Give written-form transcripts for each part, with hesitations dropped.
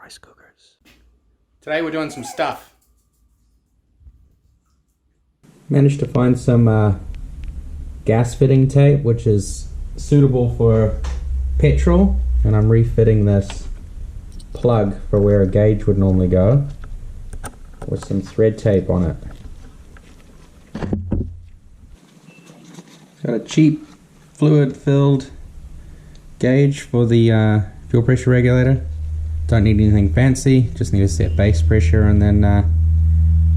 rice cookers. Today we're doing some stuff. Managed to find some gas fitting tape which is suitable for petrol, and I'm refitting this plug for where a gauge would normally go with some thread tape on it. Got a cheap fluid filled gauge for the fuel pressure regulator. Don't need anything fancy, just need to set base pressure and then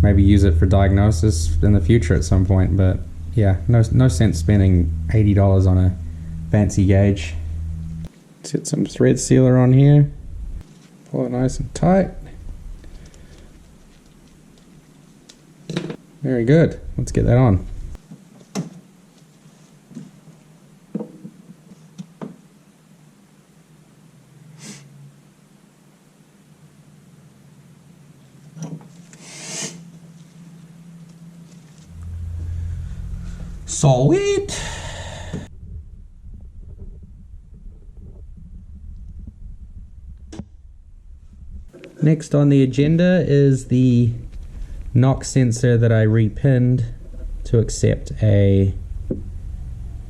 maybe use it for diagnosis in the future at some point. But yeah, no sense spending $80 on a fancy gauge. Set some thread sealer on here, pull it nice and tight. Very good, let's get that on. Sweet. Next on the agenda is the knock sensor that I repinned to accept a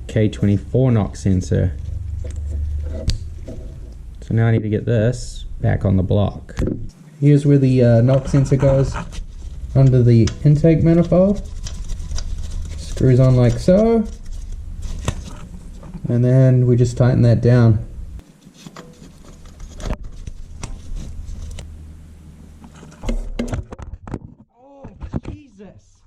K24 knock sensor. So now I need to get this back on the block. Here's where the knock sensor goes, under the intake manifold. Screws on like so, and then we just tighten that down. Oh, Jesus!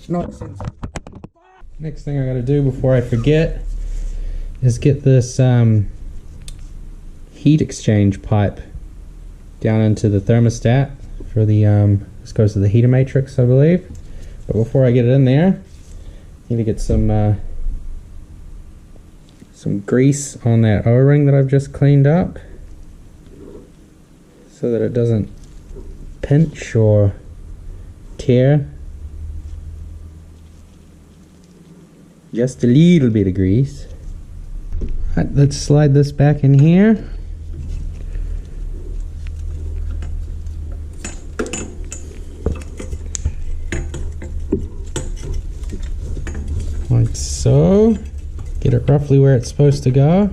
Knock sensor. Next thing I gotta do before I forget is get this heat exchange pipe down into the thermostat for the this goes to the heater matrix, I believe. But before I get it in there, I need to get some grease on that O-ring that I've just cleaned up, so that it doesn't pinch or tear. Just a little bit of grease. Right, let's slide this back in here. Like so. Get it roughly where it's supposed to go.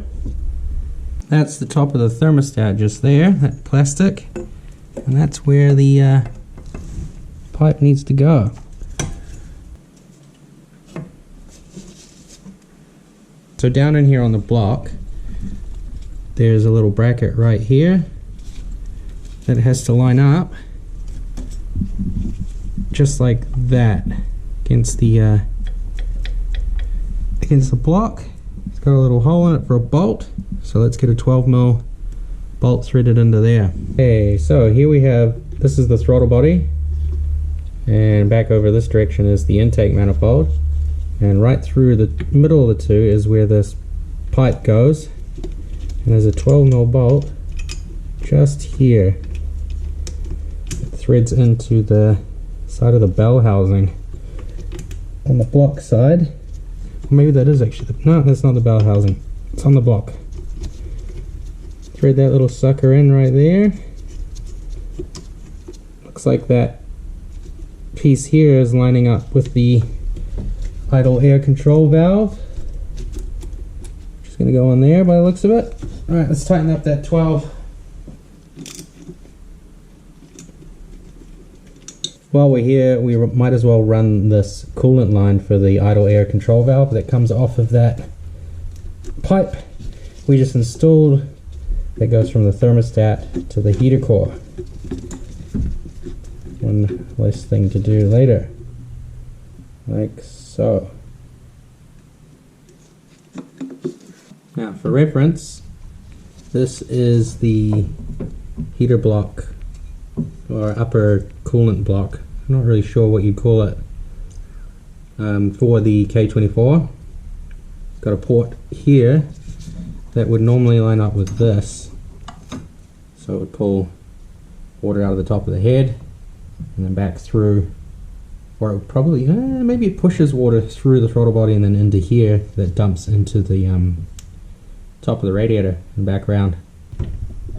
That's the top of the thermostat just there, that plastic. And that's where the pipe needs to go. So down in here on the block, there's a little bracket right here that has to line up just like that against the block. It's got a little hole in it for a bolt, so let's get a 12mm bolt threaded into there. Okay, so here we have, this is the throttle body, and back over this direction is the intake manifold, and right through the middle of the two is where this pipe goes, and there's a 12mm bolt just here. It threads into the side of the bell housing on the block side. Maybe that is actually no, that's not the bell housing. It's on the block. Thread that little sucker in right there. Looks like that piece here is lining up with the idle air control valve. Just gonna go on there by the looks of it. Alright, let's tighten up that 12. While we're here, we might as well run this coolant line for the idle air control valve that comes off of that pipe we just installed, that goes from the thermostat to the heater core. One less thing to do later, like so. Now for reference, this is the heater block or upper coolant block, I'm not really sure what you'd call it, for the K24. Got a port here that would normally line up with this, so it would pull water out of the top of the head and then back through, or it would probably, maybe it pushes water through the throttle body and then into here, that dumps into the top of the radiator and back around.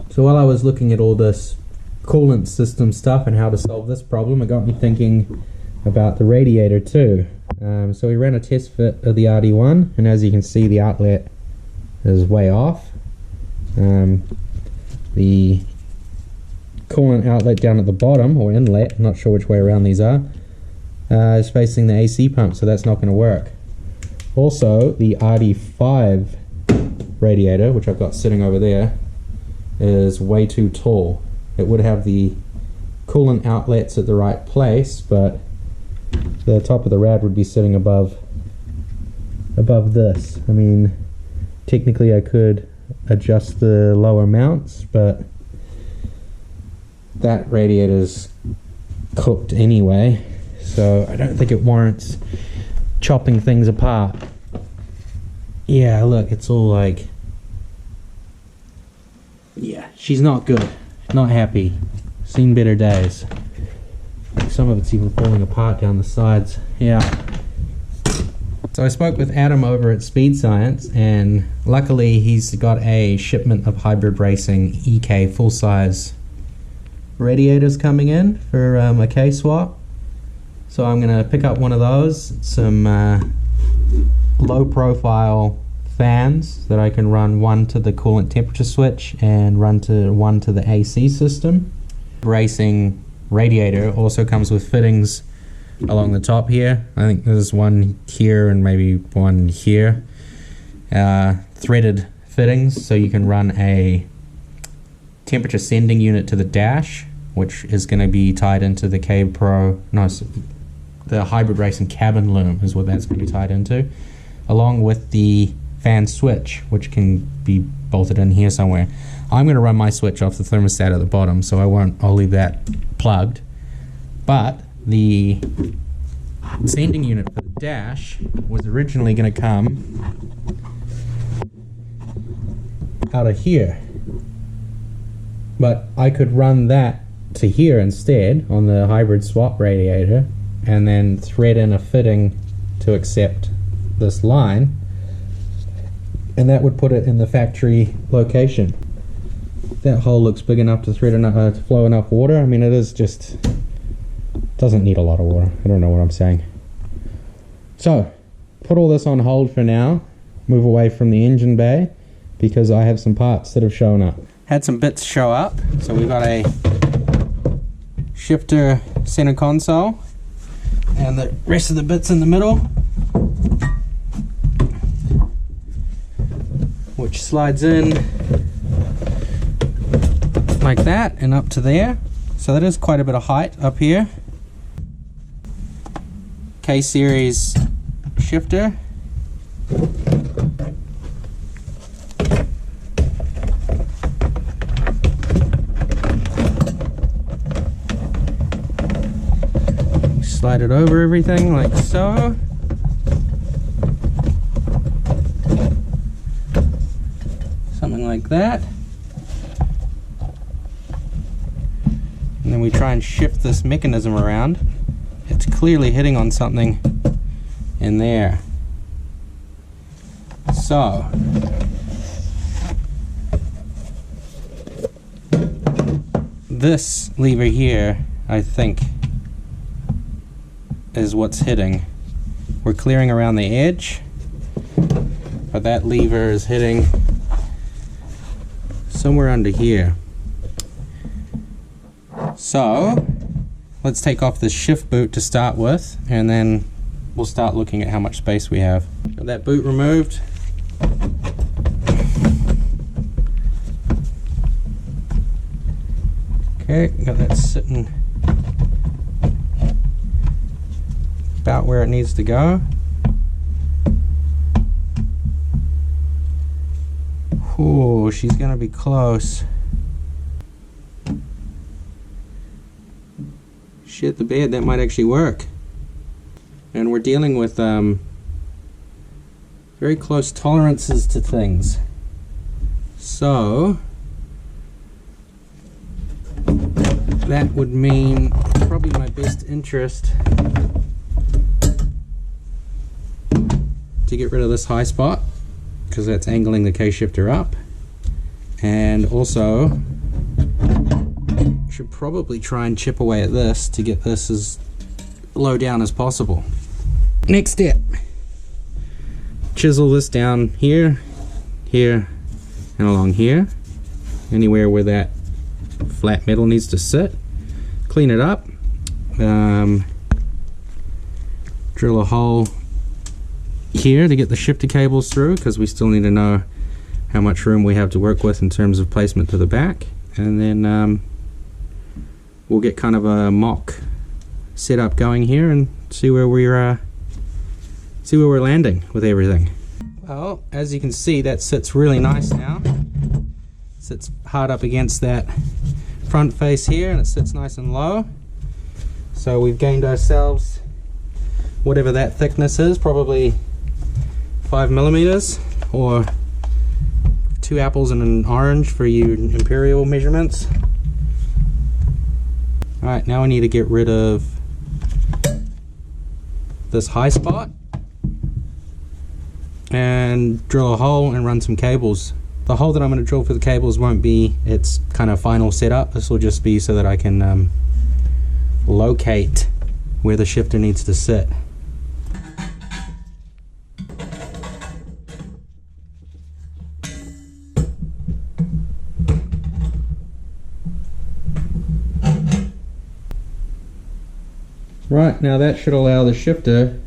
So while I was looking at all this coolant system stuff and how to solve this problem, it got me thinking about the radiator too. So we ran a test fit of the rd1, and as you can see, the outlet is way off. The coolant outlet down at the bottom, or inlet, I'm not sure which way around these are, is facing the AC pump, so that's not going to work. Also, the rd5 radiator, which I've got sitting over there, is way too tall. It would have the coolant outlets at the right place, but the top of the rad would be sitting above this. I mean, technically I could adjust the lower mounts, but that radiator's cooked anyway, so I don't think it warrants chopping things apart. Yeah, look, it's all like, yeah, she's not good, not happy, seen better days. Some of it's even falling apart down the sides. Yeah. So I spoke with Adam over at Speed Science, and luckily he's got a shipment of Hybrid Racing EK full-size radiators coming in for a K-swap. So I'm going to pick up one of those, some low-profile fans that I can run one to the coolant temperature switch and one to the AC system. Racing radiator also comes with fittings along the top here. I think there's one here and maybe one here. Threaded fittings, so you can run a temperature sending unit to the dash, which is going to be tied into the the Hybrid Racing cabin loom is what that's going to be tied into, along with the fan switch, which can be bolted in here somewhere. I'm going to run my switch off the thermostat at the bottom, so I'll leave that plugged. But the sending unit for the dash was originally going to come out of here, but I could run that to here instead on the hybrid swap radiator, and then thread in a fitting to accept this line, and that would put it in the factory location. That hole looks big enough to thread enough to flow enough water. I mean, it is just doesn't need a lot of water. I don't know what I'm saying. So put all this on hold for now, move away from the engine bay, because I have some parts that have shown up. Had some bits show up. So we've got a shifter center console and the rest of the bits in the middle, which slides in like that and up to there. So that is quite a bit of height up here. K-series shifter. Slide it over everything like so. Something like that. And then we try and shift this mechanism around. It's clearly hitting on something in there. So this lever here, I think, is what's hitting. We're clearing around the edge, but that lever is hitting somewhere under here. So let's take off this shift boot to start with, and then we'll start looking at how much space we have. Got that boot removed. Okay, got that sitting about where it needs to go. Ooh, she's gonna be close. Shit the bed, that might actually work. And we're dealing with very close tolerances to things. So that would mean probably my best interest to get rid of this high spot because that's angling the K-shifter up. And also, should probably try and chip away at this to get this as low down as possible. Next step, chisel this down here, here, and along here, anywhere where that flat metal needs to sit. Clean it up, drill a hole here to get the shifter cables through, because we still need to know how much room we have to work with in terms of placement to the back, and then we'll get kind of a mock setup going here and see where we're landing with everything. Well, as you can see, that sits really nice now. Sits hard up against that front face here, and it sits nice and low. So we've gained ourselves whatever that thickness is, probably 5mm, or 2 apples and an orange for you imperial measurements. Alright, now we need to get rid of this high spot and drill a hole and run some cables. The hole that I'm going to drill for the cables won't be its kind of final setup. This will just be so that I can locate where the shifter needs to sit. Right, now that should allow the shifter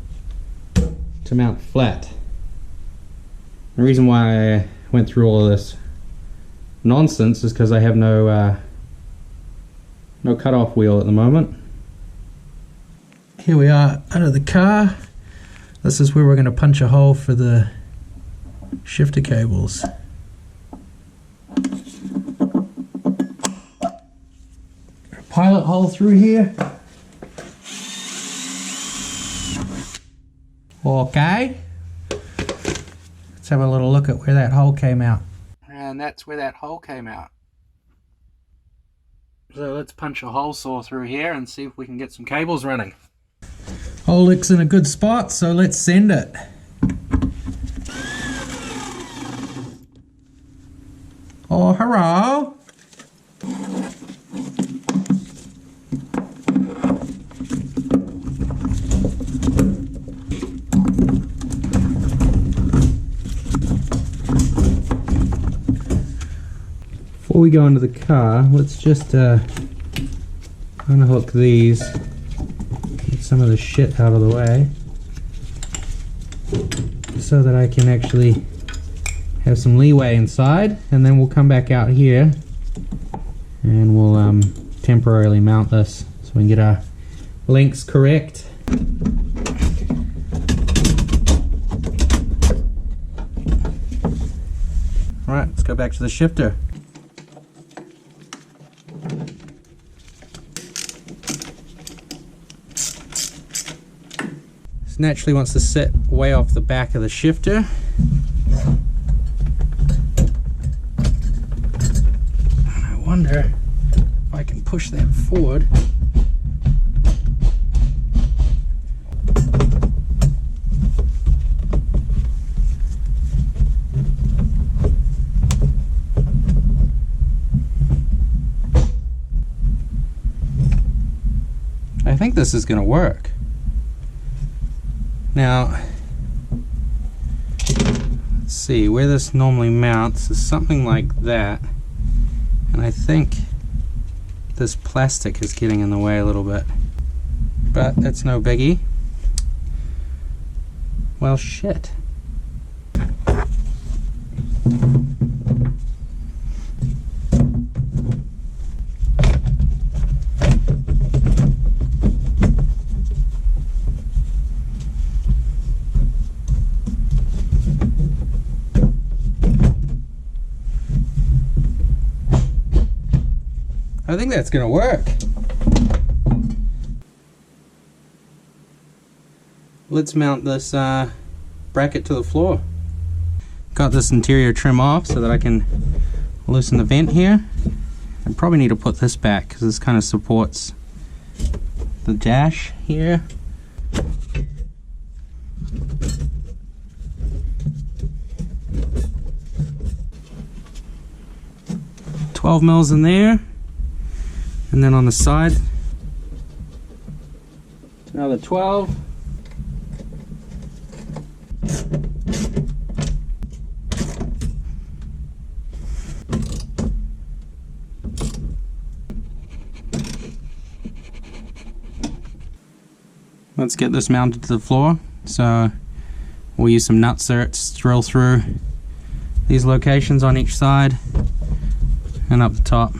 to mount flat. The reason why I went through all of this nonsense is because I have no cutoff wheel at the moment. Here we are under the car. This is where we're going to punch a hole for the shifter cables. A pilot hole through here. Okay, let's have a little look at where that hole came out. And that's where that hole came out. So let's punch a hole saw through here and see if we can get some cables running. Hole lick's in a good spot, so let's send it. Oh, hurrah! Before we go into the car, let's just unhook these, get some of the shit out of the way, so that I can actually have some leeway inside, and then we'll come back out here and we'll temporarily mount this so we can get our links correct. Alright, let's go back to the shifter. This naturally wants to sit way off the back of the shifter. I wonder if I can push that forward. I think this is going to work. Now, let's see, where this normally mounts is something like that, and I think this plastic is getting in the way a little bit, but that's no biggie. Well, shit. I think that's gonna work. Let's mount this bracket to the floor. Got this interior trim off so that I can loosen the vent here. I probably need to put this back because this kind of supports the dash here. 12 mils in there, and then on the side another 12. Let's get this mounted to the floor. So we'll use some nutserts, drill through these locations on each side and up the top.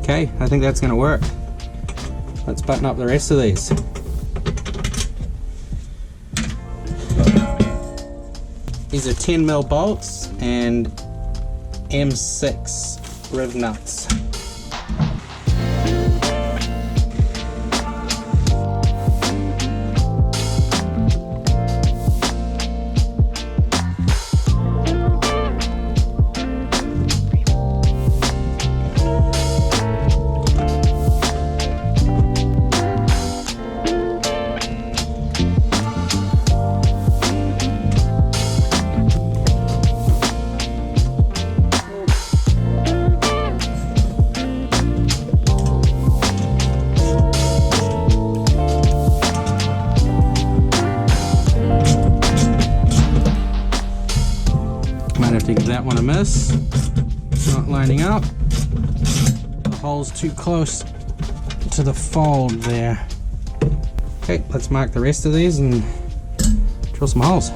Okay, I think that's going to work. Let's button up the rest of these. These are 10 mil bolts and M6 riv nuts. Might have to give that one a miss. It's not lining up. The hole's too close to the fold there. Okay, let's mark the rest of these and drill some holes.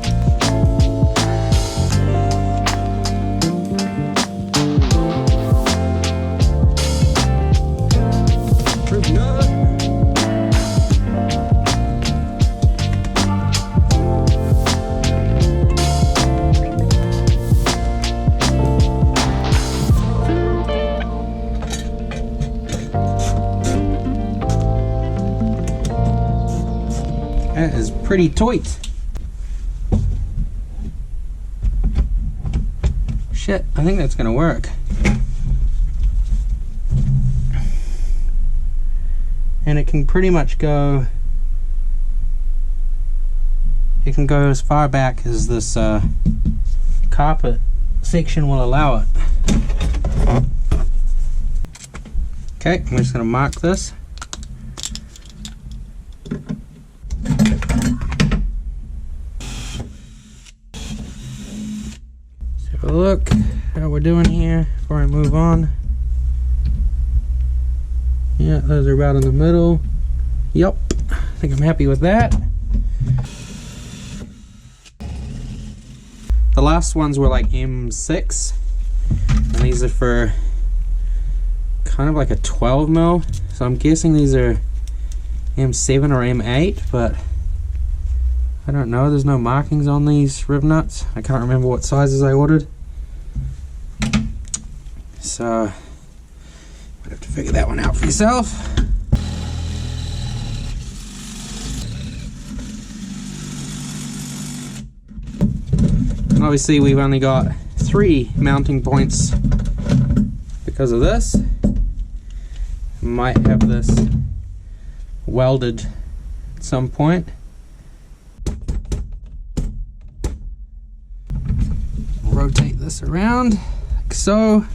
That is pretty tight. Shit, I think that's gonna work. And it can pretty much go, it can go as far back as this carpet section will allow it. Okay, I'm just gonna mark this. Look how we're doing here before I move on. Yeah, those are about in the middle. Yep, I think I'm happy with that. The last ones were like M6, and these are for kind of like a 12 mil. So I'm guessing these are M7 or M8, but I don't know. There's no markings on these rib nuts. I can't remember what sizes I ordered. So, might have to figure that one out for yourself. And obviously we've only got 3 mounting points because of this. Might have this welded at some point. Rotate this around like so.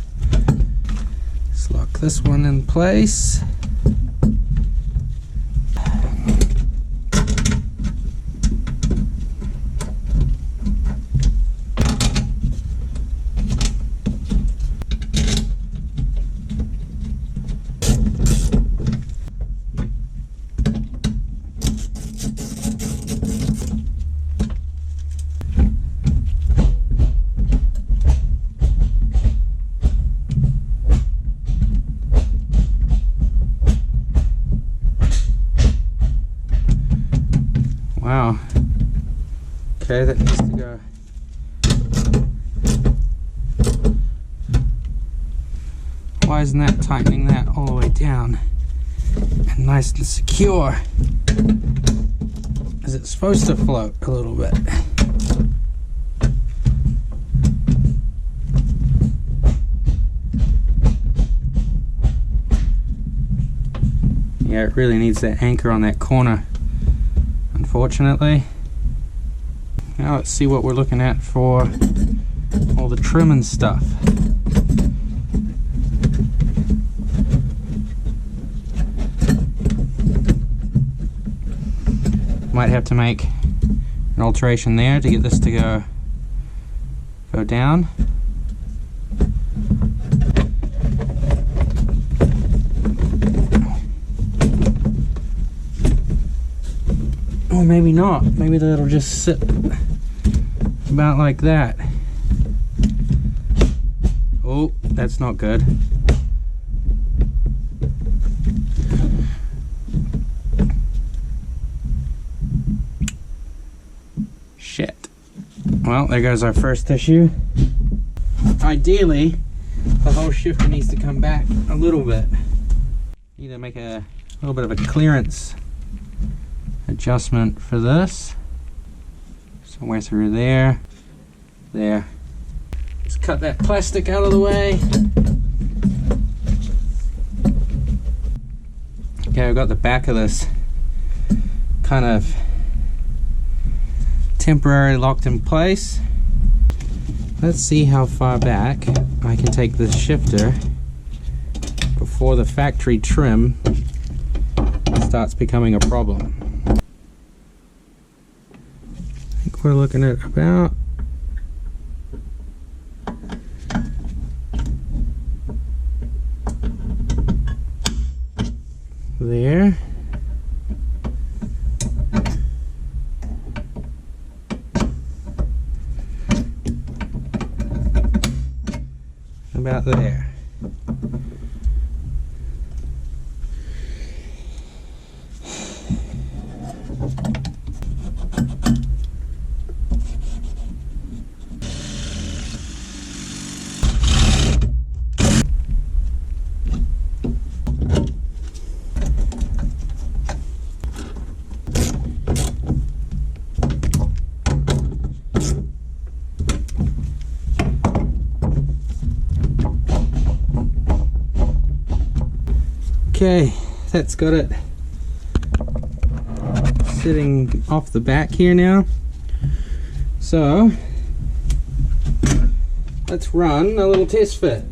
Let's lock this one in place. Wow. Okay, that needs to go. Why isn't that tightening that all the way down and nice and secure? Is it supposed to float a little bit? Yeah, it really needs that anchor on that corner, unfortunately. Now let's see what we're looking at for all the trim and stuff. Might have to make an alteration there to get this to go down. Or maybe not. Maybe that'll just sit about like that. Oh, that's not good. Shit. Well, there goes our first issue. Ideally, the whole shifter needs to come back a little bit. Need to make a little bit of a clearance adjustment for this. Somewhere through there. There. Just cut that plastic out of the way. Okay, I've got the back of this kind of temporarily locked in place. Let's see how far back I can take this shifter before the factory trim starts becoming a problem. I think we're looking at about there. About there. Okay, that's got it sitting off the back here now. So let's run a little test fit.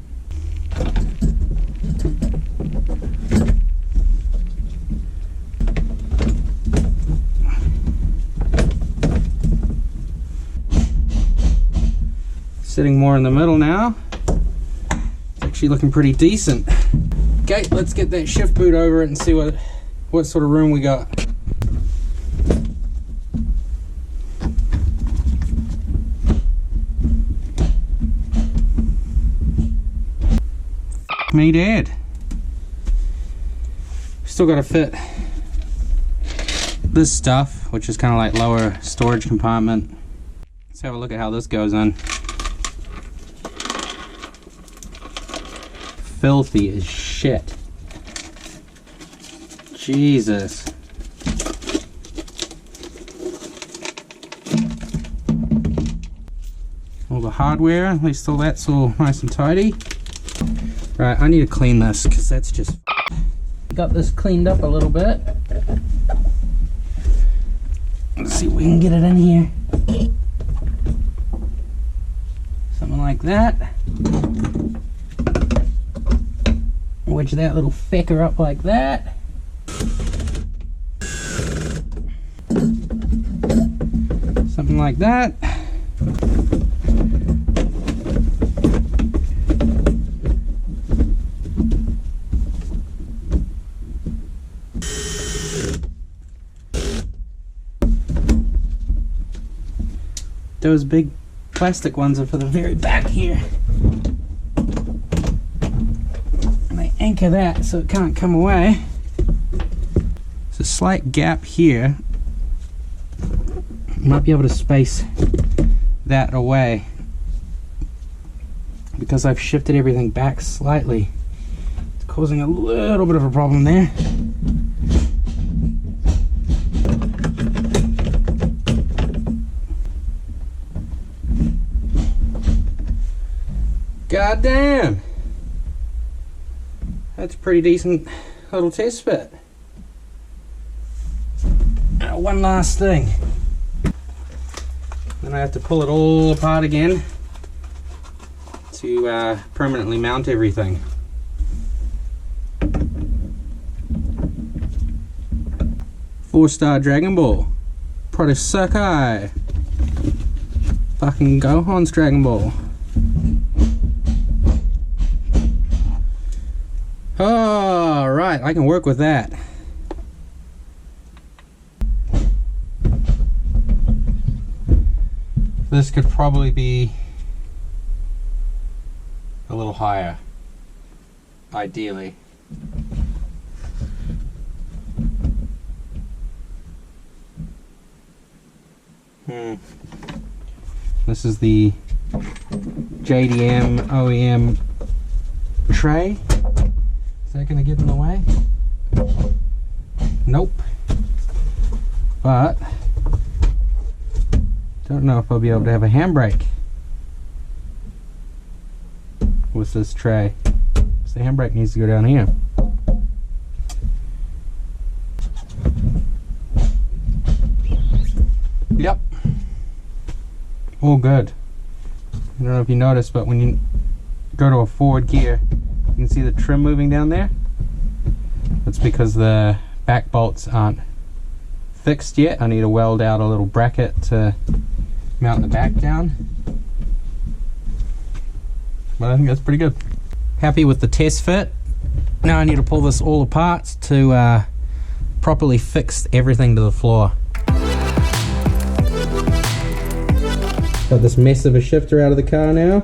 Sitting more in the middle now. It's actually looking pretty decent. Okay, let's get that shift boot over it and see what sort of room we got. Me dead. Still got to fit this stuff, which is kind of like lower storage compartment. Let's have a look at how this goes in. Filthy as shit. Jesus. All the hardware, at least all that's all nice and tidy. Right, I need to clean this because that's just... Got this cleaned up a little bit. Let's see if we can get it in here. Something like that. Wedge that little fecker up like that. Something like that. Those big plastic ones are for the very back here. Anchor that so it can't come away. There's a slight gap here Might be able to space that away because I've shifted everything back slightly. It's causing a little bit of a problem there. God damn! That's a pretty decent little test fit. One last thing. Then I have to pull it all apart again to permanently mount everything. Four-star Dragon Ball. Proto Sakai. Fucking Gohan's Dragon Ball. Oh, right, I can work with that. This could probably be a little higher, ideally. This is the JDM OEM tray. Is that going to get in the way? Nope. But don't know if I'll be able to have a handbrake with this tray. So the handbrake needs to go down here. Yep. All good. I don't know if you noticed, but when you go to a forward gear, you can see the trim moving down there. That's because the back bolts aren't fixed yet. I need to weld out a little bracket to mount the back down. But I think that's pretty good. Happy with the test fit. Now I need to pull this all apart to properly fix everything to the floor. Got this mess of a shifter out of the car now.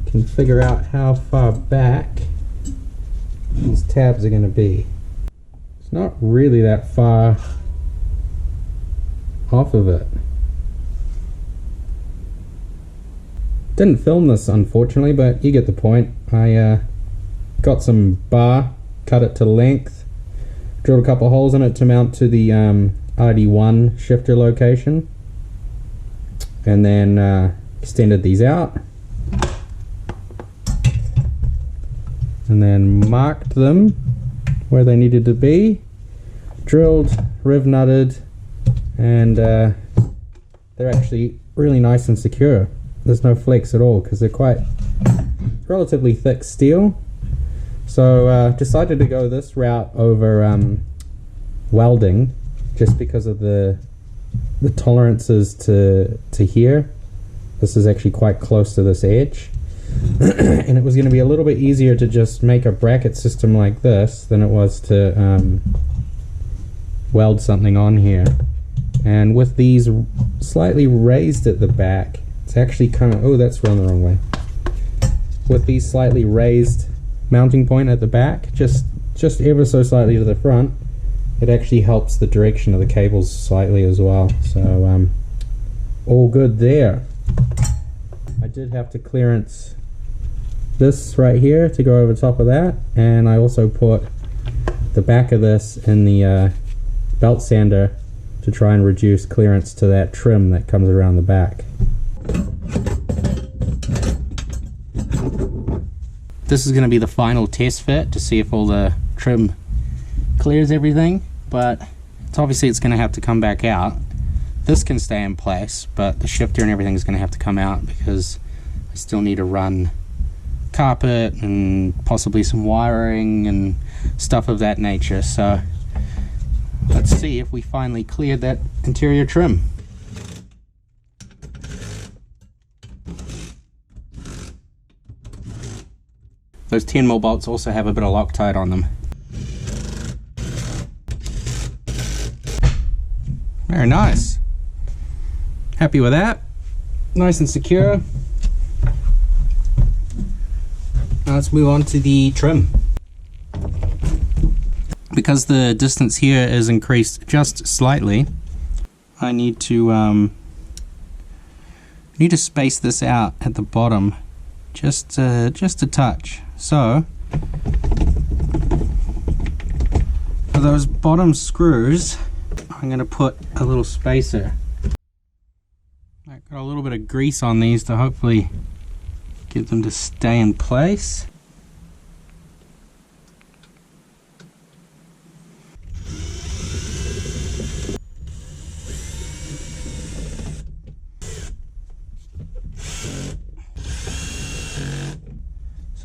Can figure out how far back these tabs are going to be. It's not really that far off of it. Didn't film this unfortunately, but you get the point. I got some bar, cut it to length, drilled a couple holes in it to mount to the rd1 shifter location, and then extended these out, and then marked them where they needed to be, drilled, riv nutted, and they're actually really nice and secure. There's no flex at all because they're quite relatively thick steel. So decided to go this route over welding, just because of the tolerances to here. This is actually quite close to this edge. And it was going to be a little bit easier to just make a bracket system like this than it was to weld something on here. And with these slightly raised at the back, it's actually kind of, oh, that's run the wrong way. With these slightly raised mounting point at the back, just ever so slightly to the front, it actually helps the direction of the cables slightly as well. So all good there. I did have to clearance this right here to go over top of that, and I also put the back of this in the belt sander to try and reduce clearance to that trim that comes around the back. This is going to be the final test fit to see if all the trim clears everything, but obviously it's going to have to come back out. This can stay in place, but the shifter and everything is going to have to come out because I still need to run carpet and possibly some wiring and stuff of that nature. So let's see if we finally cleared that interior trim. Those 10mm bolts also have a bit of Loctite on them. Very nice. Happy with that. Nice and secure. Now let's move on to the trim. Because the distance here is increased just slightly, I need to space this out at the bottom just a touch. So for those bottom screws, I'm going to put a little spacer. I got a little bit of grease on these to hopefully get them to stay in place.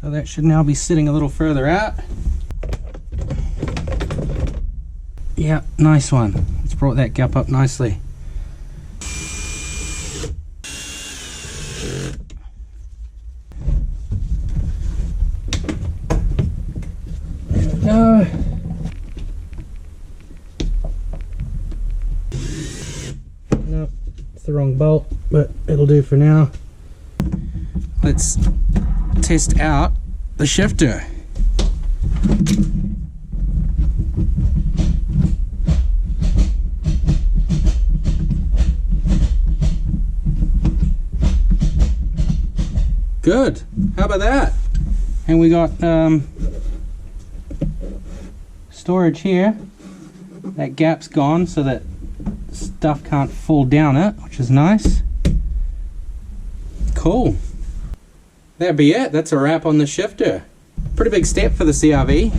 So that should now be sitting a little further out. Yeah, nice one. It's brought that gap up nicely. There we go. Nope, it's the wrong bolt, but it'll do for now. Let's test out the shifter. Good. How about that? And we got storage here. That gap's gone so that stuff can't fall down it, which is nice. Cool. That'd be it. That's a wrap on the shifter. Pretty big step for the CRV.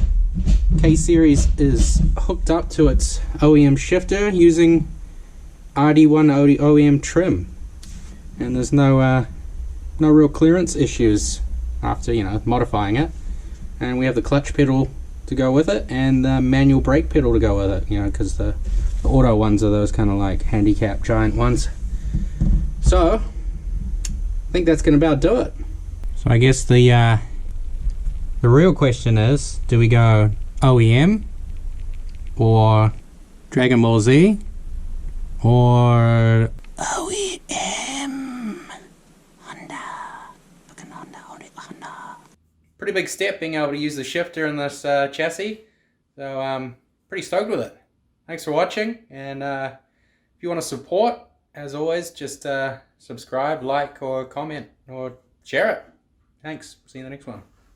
K-Series is hooked up to its OEM shifter using rd1 OEM trim, and there's no real clearance issues after, you know, modifying it. And we have the clutch pedal to go with it and the manual brake pedal to go with it, you know, because the auto ones are those kind of like handicap giant ones. So I think that's going to about do it. So I guess the real question is, do we go OEM or Dragon Ball Z or OEM Honda? Fucking Honda. Pretty big step being able to use the shifter in this chassis. So pretty stoked with it. Thanks for watching, and if you want to support, as always, just subscribe, like, or comment, or share it. Thanks. See you in the next one.